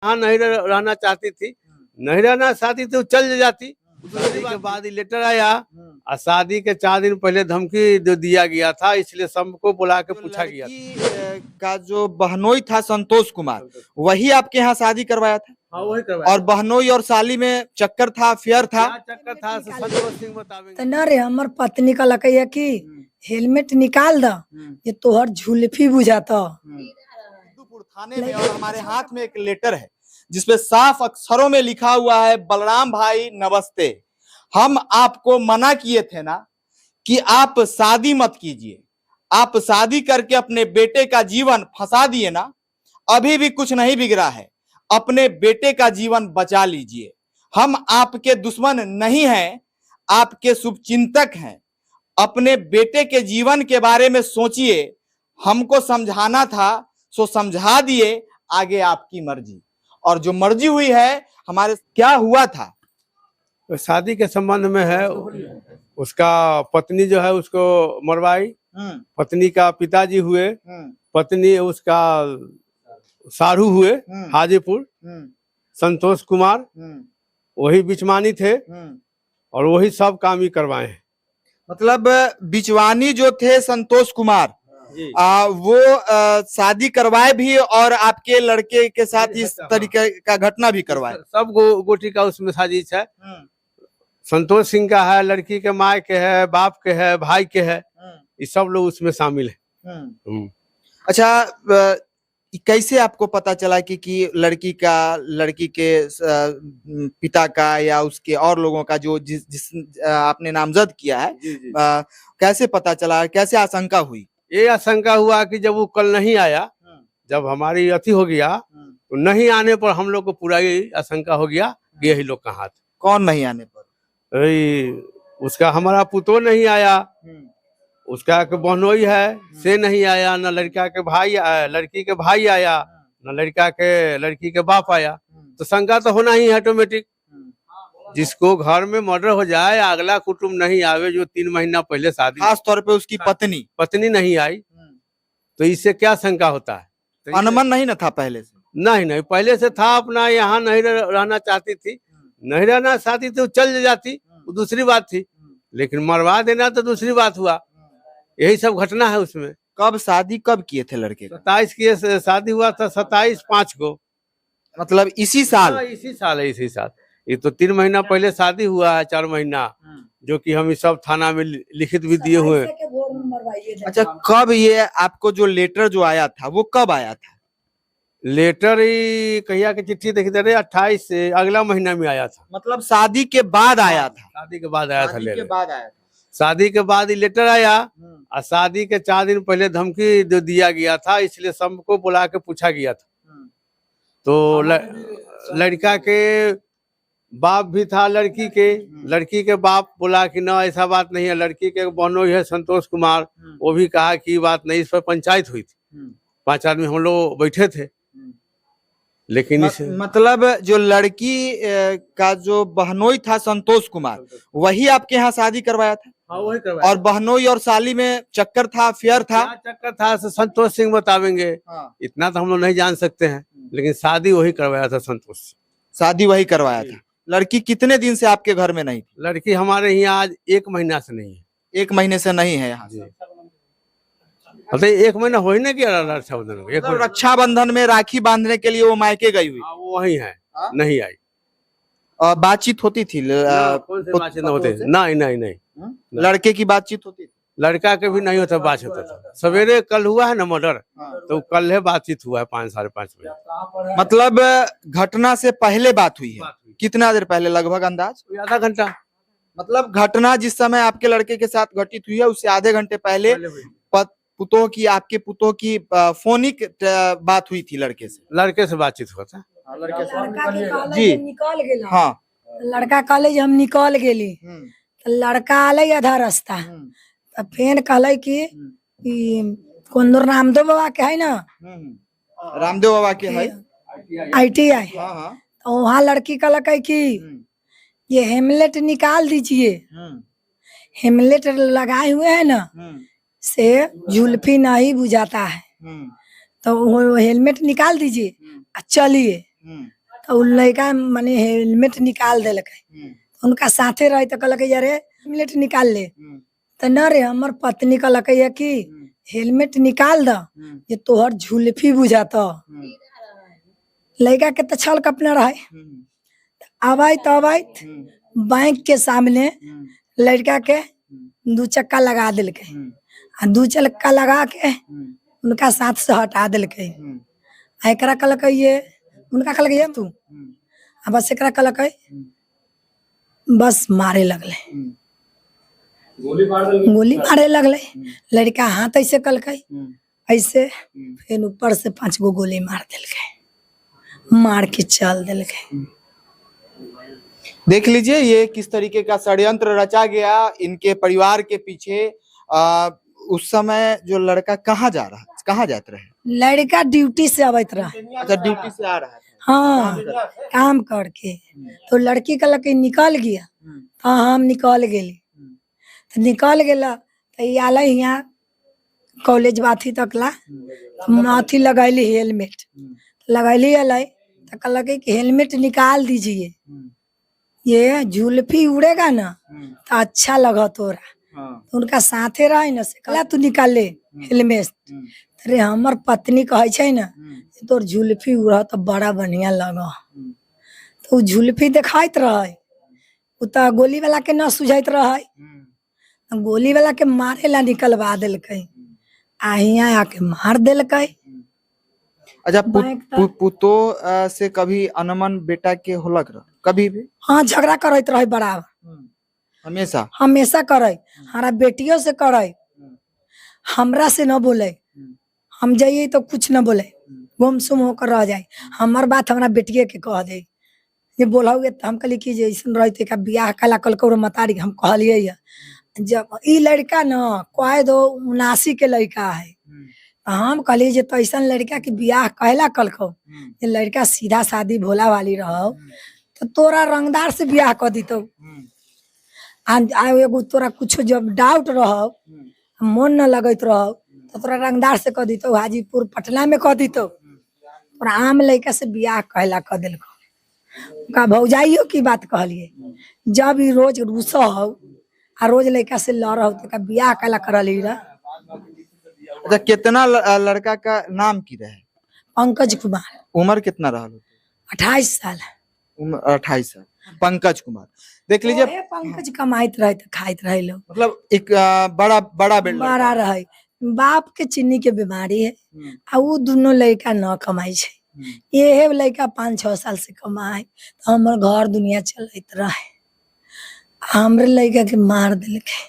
हाँ नहीं रहना चाहती थी, नहीं रहना चाहती थी, चल जाती। शादी के बाद ही लेटर आया और शादी के 4 दिन पहले धमकी जो दिया गया था, इसलिए सबको बुला के पूछा गया था। का जो बहनोई था संतोष कुमार, वही आपके यहाँ शादी करवाया था? हाँ वही करवाया। और बहनोई और साली में चक्कर था, फेयर था? क्या चक्कर था संतोष सिंह बतावेंगे। तो न रे हमर पत्नी का लकई है कि हेलमेट निकाल द, ये तोहर झुलफी बुझाता। सिद्धूपुर थाने में और हमारे हाथ में एक लेटर है जिसपे साफ अक्षरों में लिखा हुआ है, बलराम भाई नमस्ते, हम आपको मना किए थे ना कि आप शादी मत कीजिए, आप शादी करके अपने बेटे का जीवन फंसा दिए ना, अभी भी कुछ नहीं बिगड़ा है, अपने बेटे का जीवन बचा लीजिए। हम आपके दुश्मन नहीं हैं, आपके शुभचिंतक हैं। अपने बेटे के जीवन के बारे में सोचिए, हमको समझाना था सो समझा दिए, आगे आपकी मर्जी। और जो मर्जी हुई है हमारे, क्या हुआ था? तो शादी के संबंध में है, उसका पत्नी जो है उसको मरवाई, पत्नी का पिताजी हुए, पत्नी उसका सारू हुए हाजीपुर, संतोष कुमार वही बिचवानी थे और वही सब काम ही करवाए हैं। मतलब बिचवानी जो थे संतोष कुमार, वो शादी करवाए भी और आपके लड़के के साथ इस तरीके का घटना भी करवाए। सब गोटी का उसमें साजिश है। संतोष सिंह का है, लड़की के माँ के है, बाप के है, भाई के है, ये सब लोग उसमें शामिल है। अच्छा, कैसे आपको पता चला कि लड़की के पिता का या उसके और लोगों का जो जिस आपने नामजद किया है, कैसे पता चला, कैसे आशंका हुई? ये आशंका हुआ कि जब वो कल नहीं आया, जब हमारी अति हो गया, तो नहीं आने पर हम लोग को पूरा ये आशंका हो गया कि यही लोग का हाथ। कौन नहीं आने पर? उसका हमारा पुतो नहीं आया, उसका के बहनोई है से नहीं आया, न लड़का के भाई आया, लड़की के भाई आया, न लड़की के बाप आया। तो शंका तो होना ही है ऑटोमेटिक। जिसको घर में मर्डर हो जाए, अगला कुटुंब नहीं आवे, जो 3 महीना पहले शादी, खास तौर पे उसकी पत्नी नहीं आई, तो इससे क्या शंका होता है? तो अनुमान नहीं न था पहले से? नहीं पहले से था, अपना यहाँ नहीं रहना चाहती थी, नहीं रहना चाहती थी, चल जाती, वो दूसरी बात थी, लेकिन मरवा देना तो दूसरी बात हुआ। यही सब घटना है उसमें। कब शादी कब किए थे लड़के? 27 की शादी हुआ था, 27/5 को, मतलब इसी साल? इसी साल है, इसी साल। ये तो 3 महीना पहले शादी हुआ है, 4 महीना, जो कि हम इस सब थाना में लिखित भी दिए हुए। अच्छा, कब ये आपको जो लेटर जो आया था वो कब आया था? लेटर ही कहिया की चिट्ठी देखी थे 28 से अगला महीना में आया था। मतलब शादी के बाद आया था? शादी के बाद आया था लेटर। शादी के बाद ही लेटर आया और शादी के 4 दिन पहले धमकी जो दिया गया था, इसलिए सबको बुला के पूछा गया था। तो लड़का के बाप भी था, लड़की के बाप बोला कि ना ऐसा बात नहीं है, लड़की के बहनोई है संतोष कुमार, वो भी कहा कि बात नहीं, इस पर पंचायत हुई थी, 5 आदमी हम लोग बैठे थे। लेकिन मतलब जो लड़की का जो बहनोई था संतोष कुमार, वही आपके यहाँ शादी करवाया था? हाँ वही करवाया। और बहनोई और साली में चक्कर था, फेयर था? क्या चक्कर था संतोष सिंह बतावेंगे। इतना तो हम लोग नहीं जान सकते हैं, लेकिन शादी वही करवाया था संतोष। शादी वही करवाया था। लड़की कितने दिन से आपके घर में नहीं थी? लड़की हमारे यहाँ आज 1 महीना से नहीं है। 1 महीने से नहीं है यहाँ? अब 1 महीना हो ही ना गया रक्षाबंधन में राखी बांधने के लिए वो मायके गई हुई? वो वही है, नहीं आई। और बातचीत होती थी? बातचीत होते नहीं। लड़के की बातचीत होती थी? लड़का के भी नहीं होता, बात होता था। सवेरे कल हुआ है ना मर्डर, तो कल है बातचीत हुआ है 5 साढ़े 5 बजे। मतलब घटना से पहले बात हुई है? कितना देर पहले, लगभग अंदाज? आधा घंटा। मतलब घटना जिस समय आपके लड़के के साथ घटित हुई है उससे आधे घंटे पहले आपके पुतों की फोनिक बात हुई थी लड़के से बातचीत हुआ था। जी हाँ। लड़का कॉलेज हम निकल गेली, लड़का आले आधा रास्ता, फिर कहले कि कोंदूर रामदेव बाबा के है ना, रामदेव बाबा के है ITI, तो वहाँ लड़की कहलक कि ये हेमलेट निकाल दीजिए, हेमलेट लगाए हुए है ना, से जुल्फी नहीं बुझाता है, तो वो हेलमेट निकाल दीजिए, चलिए। तो उ लड़का माने हेलमेट निकाल देलकै। उनका साथे रहे तो कहलकै अरे हेलमेट निकाल ले, तो न रे हमर पत्नी कहलकै है कि हेलमेट निकाल द, ये तोहर झुलफी बुझात। लड़का के तो छल कपना रहे। अबैत बैंक के सामने लड़का के 2 चक्का लगा दिलकै, आ 2 चक्का लगा के उनका साथ से हटा दिलकै। एकरा कहलकै ये, उनका कहलकै ये तू, आ बस एकरा कहलकै बस मारे लगले, गोली मारे लगले। लड़का हाथ ऐसे कलकै ऐसे, फिर ऊपर से 5 गो गोली मार दिलकै, मार के चल दिलकै। देख लीजिए ये किस तरीके का षड्यंत्र रचा गया इनके परिवार के पीछे। उस समय जो लड़का कहाँ जा रहा, कहाँ जाते रहे? लड़का ड्यूटी से आवत रहा। अच्छा, ड्यूटी से आ रहा है। हाँ, काम करके। तो लड़की कहलकै निकल गया, हाँ हम निकल गेली। तो निकल गेला तो ये आला यहाँ कॉलेज बाथी तकला, माथी लगैली हेलमेट, लगैली अलै तो कहलकै कि हेलमेट निकाल दीजिए, ये झुलफी उड़ेगा ना तो अच्छा लगा तोरा। तो उनका साथे रहे ना से कहला तू निकाल ले हेलमेट। अरे हमर पत्नी कहे छे ना तोर झुलफी उड़ा तो बड़ा बढ़िया लगा। तो उ झुलफी देखाइत रहे, उ तो गोली वाला के न सुझाइत रहे, गोली वाला के मारे ला निकलवा दिलकै, आ हियां आके मार दिलकै। अच्छा, पुतो से कभी अनमन बेटा के होलक रह कभी भी? हाँ, झगड़ा करैत रहे बराबर, हमेशा हमेशा करे। हमारा बेटियों से करे, हमरा से न बोले। हम जाइए तो कुछ न बोले, गुमसुम होकर रह जाए। हमार बात हमारा बेटिए के कह दे, ये बोलाओगे तो हम कहली कि जैसन रहते का बियाह कला कल को मतारी हम कहलिए। जब ई लड़का न कह दो 79 के लड़का है, हम कहली जे तैसन लड़का के बियाह कहला कल को, ये लड़का सीधा सादी भोला वाली रहो तो तोरा रंगदार से बियाह कर दी। तो एगो तोरा कुछ जब डाउट रहो, मन न लगत रहो तो तोरा रंगदार से कह दी, तो हाजीपुर पटना में कह दी, तो तोरा आम लड़का से बियाह कहला कर दिल का। भौजाइयो की बात कहलिए, जब ई रोज रूस हो आ रोज लड़का से लड़ हो तो बियाह कहला करली रहा। अच्छा, कितना लड़का का नाम की रहे? पंकज कुमार। उम्र कितना रहा? 28 साल। उम्र 28 साल। पंकज कुमार देख लीजिए, पंकज कमाइत रहे तो खाइत रहे लोग, मतलब एक बड़ा बड़ा रहे। बाप के चीनी के बीमारी है, आ वो दोनों लड़का न कमाई छे। ये लड़का 5-6 साल से कमाए तो हमर घर दुनिया चलत रहे। हमरे लड़का के मार दिलके,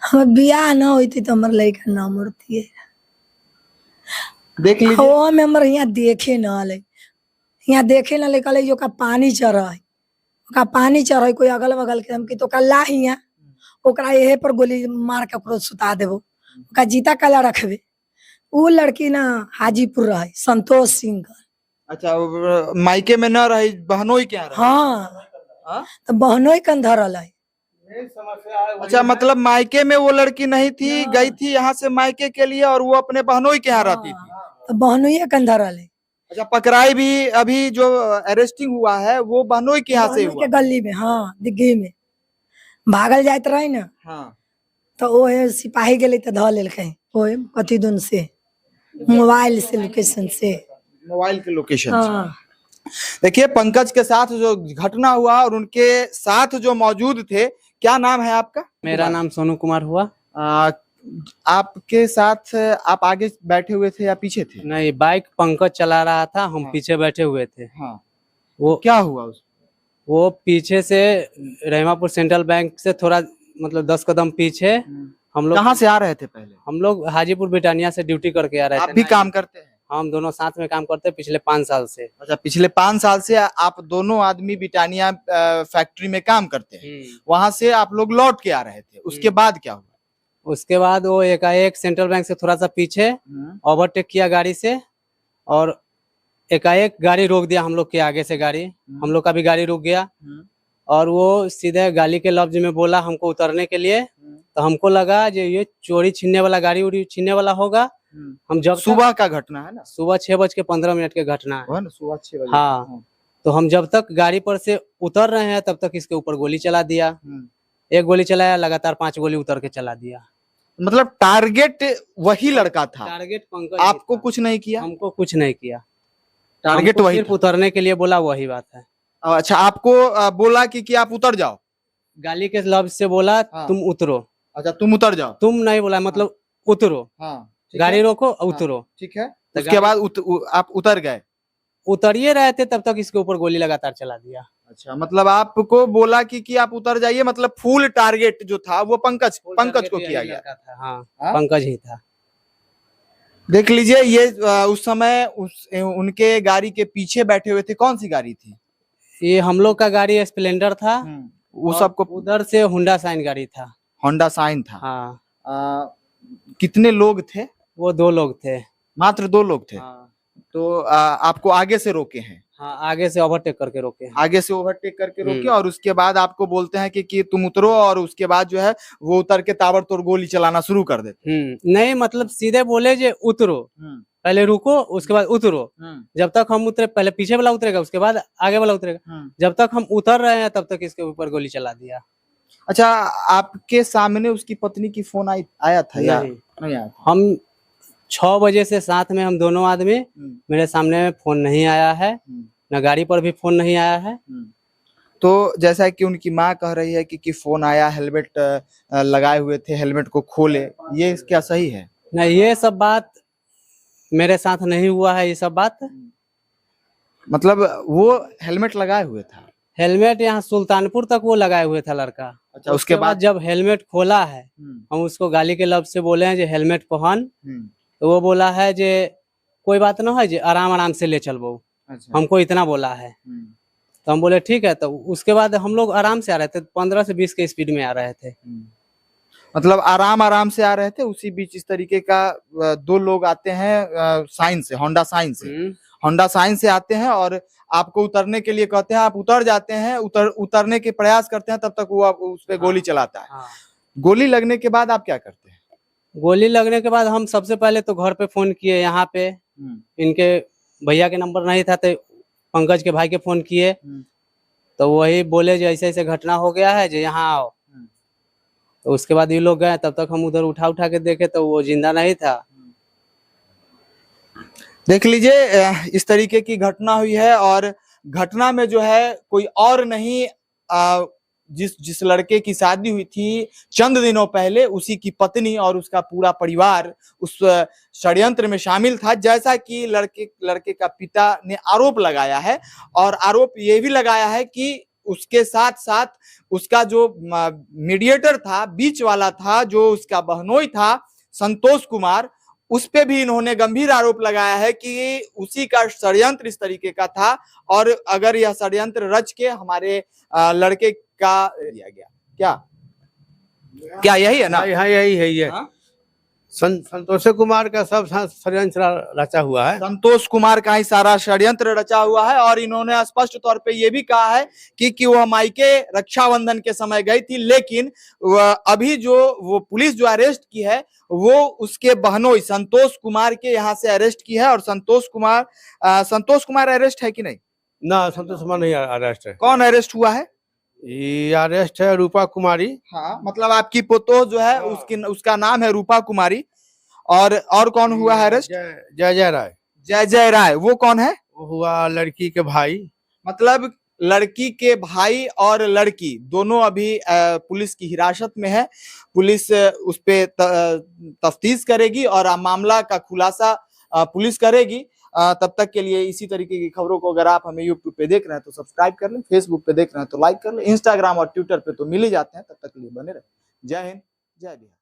हम बियाह न होती तो हमर लड़का न मरती। देख लीजिए, वो में हमर यहाँ देखे न ले, यहाँ देखे न ले कहले जो का पानी चढ़े, ओका पानी चढ़े कोई अगल बगल के हम की तो कल्ला हिया ओकरा यहे पर गोली मार के ओकरो सुता देबो, ओका जीता कला रखबे। वो लड़की ना हाजीपुर रहे, संतोष सिंह। अच्छा, मायके में न रही, बहनोई के यहाँ रही? हाँ, तो बहनोई कन धरल है। अच्छा, मतलब मायके में वो लड़की नहीं थी, गई थी यहाँ से मायके के लिए और वो अपने बहनोई के यहाँ रहती थी, तो बहनोई कन धरल है। अच्छा, पकड़ाई भी अभी जो अरेस्टिंग हुआ है वो बहनोई के यहाँ से हुआ? के गली में, हाँ, दिग्गी में भागल जात रहे ना। हाँ, तो वो सिपाही गेले तो ध लेलकै, ओ कथी दुन से मोबाइल से, लोकेशन से, मोबाइल के लोकेशन हाँ। देखिए, पंकज के साथ जो घटना हुआ और उनके साथ जो मौजूद थे, क्या नाम है आपका? मेरा नाम सोनू कुमार हुआ। आपके साथ आप आगे बैठे हुए थे या पीछे थे? नहीं, बाइक पंकज चला रहा था, हम पीछे बैठे हुए थे। हाँ, वो क्या हुआ वो पीछे से रहमापुर सेंट्रल बैंक से थोड़ा मतलब 10 कदम पीछे हम लोग। कहाँ से आ रहे थे पहले? हम लोग हाजीपुर ब्रिटानिया से ड्यूटी करके आ रहे थे। आप भी काम करते हैं? हम दोनों साथ में काम करते हैं पिछले 5 साल से। अच्छा, पिछले 5 साल से आप दोनों आदमी ब्रिटानिया फैक्ट्री में काम करते हैं। वहां से आप लोग लौट के आ रहे थे, उसके बाद क्या हुआ? उसके बाद वो एकाएक सेंट्रल बैंक से थोड़ा सा पीछे ओवरटेक किया गाड़ी से, और एकाएक गाड़ी रोक दिया हम लोग के आगे से गाड़ी, हम लोग का भी गाड़ी रुक गया। और वो सीधे गाली के लफ्ज में बोला हमको उतरने के लिए, तो हमको लगा जो ये चोरी छीनने वाला, गाड़ी उड़ी छीनने वाला होगा, हम जब सुबह का घटना है ना? सुबह 6:15 के घटना है। वो है ना, सुबह 6 बजे। हाँ। तो हम जब तक गाड़ी पर से उतर रहे हैं तब तक इसके ऊपर गोली चला दिया। एक गोली चलाया, लगातार 5 गोली उतर के चला दिया। मतलब टारगेट वही लड़का था, टारगेट पंकज ही आपको था। कुछ नहीं किया? हमको कुछ नहीं किया, टारगेट हमको वही सिर्फ था। उतरने के लिए बोला, वही बात है। अच्छा, आपको बोला कि आप उतर जाओ? गाली के लफ्ज से बोला हाँ। तुम उतरो। अच्छा, तुम उतर जाओ। तुम नहीं बोला, मतलब उतरो, हाँ, गाड़ी रोको और उतरो। ठीक है। तो उसके बाद आप उतर गए? उतरिए रहे थे तब तक इसके ऊपर गोली लगातार चला दिया। अच्छा, मतलब आपको बोला कि आप उतर जाइए, मतलब फुल टारगेट जो था वो पंकज को किया गया था। हाँ, हाँ? पंकज ही था। देख लीजिए, ये उस समय उनके गाड़ी के पीछे बैठे हुए थे। कौन सी गाड़ी थी? ये हम लोग का गाड़ी स्प्लेंडर था। वो और सबको उधर से होंडा साइन गाड़ी था। होंडा साइन था। हाँ। कितने लोग थे? वो 2 लोग थे। मात्र 2 लोग थे। हाँ। तो आपको आगे से रोके हैं? हाँ, आगे से ओवरटेक करके रोके हैं। आगे से ओवरटेक करके रोके और उसके बाद आपको बोलते हैं कि तुम उतरो, और उसके बाद जो है वो उतर के ताबड़तोड़ गोली चलाना शुरू कर देते। नहीं, मतलब सीधे बोले जे उतरो, पहले रुको, उसके बाद उतरो। जब तक हम उतरे, पहले पीछे वाला उतरेगा, उसके बाद आगे वाला उतरेगा। जब तक हम उतर रहे हैं तब तक इसके ऊपर गोली चला दिया। अच्छा, आपके सामने उसकी पत्नी की फोन आया था या नहीं आया था? हम 6 बजे से साथ में हम दोनों आदमी, मेरे सामने फोन नहीं आया है, न गाड़ी पर भी फोन नहीं आया है। तो जैसा कि उनकी माँ कह रही है कि फोन आया, हेलमेट लगाए हुए थे, हेलमेट को खोले, ये क्या सही है? नहीं, ये सब बात मेरे साथ नहीं हुआ है। ये सब बात, मतलब वो हेलमेट लगाए हुए था? हेलमेट यहाँ सुल्तानपुर तक वो लगाए हुए था लड़का। अच्छा, उसके बाद जब हेलमेट खोला है, हम उसको गाली के लफ्ज से बोले हैं जे हेलमेट पहन, तो वो बोला है जे कोई बात ना है, जे आराम आराम से ले चलबो। अच्छा। हमको इतना बोला है। तो हम बोले ठीक है। तो उसके बाद हम लोग आराम से आ रहे थे, 15 से 20 के स्पीड में आ रहे थे। मतलब आराम से आ रहे थे। उसी बीच इस तरीके का 2 लोग आते हैं साइन से, होंडा साइन से आते हैं और आपको उतरने के लिए कहते हैं। आप उतर जाते हैं, उतरने के प्रयास करते हैं, तब तक वो उस पे गोली चलाता है। हाँ। गोली लगने के बाद आप क्या करते हैं? गोली लगने के बाद हम सबसे पहले तो घर पे फोन किए। यहाँ पे इनके भैया के नंबर नहीं था तो पंकज के भाई के फोन किए, तो वही बोले जो ऐसे ऐसे घटना हो गया है, जो यहाँ आओ। तो उसके बाद ये लोग गए, तब तक हम उधर उठा के देखे तो वो जिंदा नहीं था। देख लीजिए, इस तरीके की घटना हुई है और घटना में जो है कोई और नहीं, जिस लड़के की शादी हुई थी चंद दिनों पहले, उसी की पत्नी और उसका पूरा परिवार उस षड्यंत्र में शामिल था। जैसा कि लड़के का पिता ने आरोप लगाया है, और आरोप ये भी लगाया है कि उसके साथ साथ उसका जो मीडिएटर था, बीच वाला था, जो उसका बहनोई था संतोष कुमार, उस पे भी इन्होंने गंभीर आरोप लगाया है कि उसी का षड्यंत्र इस तरीके का था। और अगर यह षड्यंत्र रच के हमारे लड़के का दिया गया, क्या यही है ना? हाँ, यही है ये। हाँ? संतोष कुमार का सब षड्यंत्र रचा हुआ है। संतोष कुमार का ही सारा षड्यंत्र रचा हुआ है। और इन्होंने स्पष्ट तौर पे ये भी कहा है कि वह मायके रक्षाबंधन के समय गई थी, लेकिन अभी जो वो पुलिस जो अरेस्ट की है वो उसके बहनोई संतोष कुमार के यहाँ से अरेस्ट की है। और संतोष कुमार अरेस्ट है कि नहीं? ना, संतोष कुमार नहीं अरेस्ट है। कौन अरेस्ट हुआ है? ये अरेस्ट है रूपा कुमारी। हाँ, मतलब आपकी पोतो जो है उसका नाम है रूपा कुमारी। और कौन हुआ है अरेस्ट? जय राय। जय राय, वो कौन है? वो हुआ लड़की के भाई। मतलब लड़की के भाई और लड़की दोनों अभी पुलिस की हिरासत में है। पुलिस उस पे तफ्तीश करेगी और मामला का खुलासा पुलिस करेगी। तब तक के लिए इसी तरीके की खबरों को अगर आप हमें यूट्यूब पे देख रहे हैं तो सब्सक्राइब कर लें, फेसबुक पे देख रहे हैं तो लाइक कर लें, इंस्टाग्राम और ट्विटर पे तो मिल ही जाते हैं। तब तक के लिए बने रहे। जय हिंद, जय बिहार।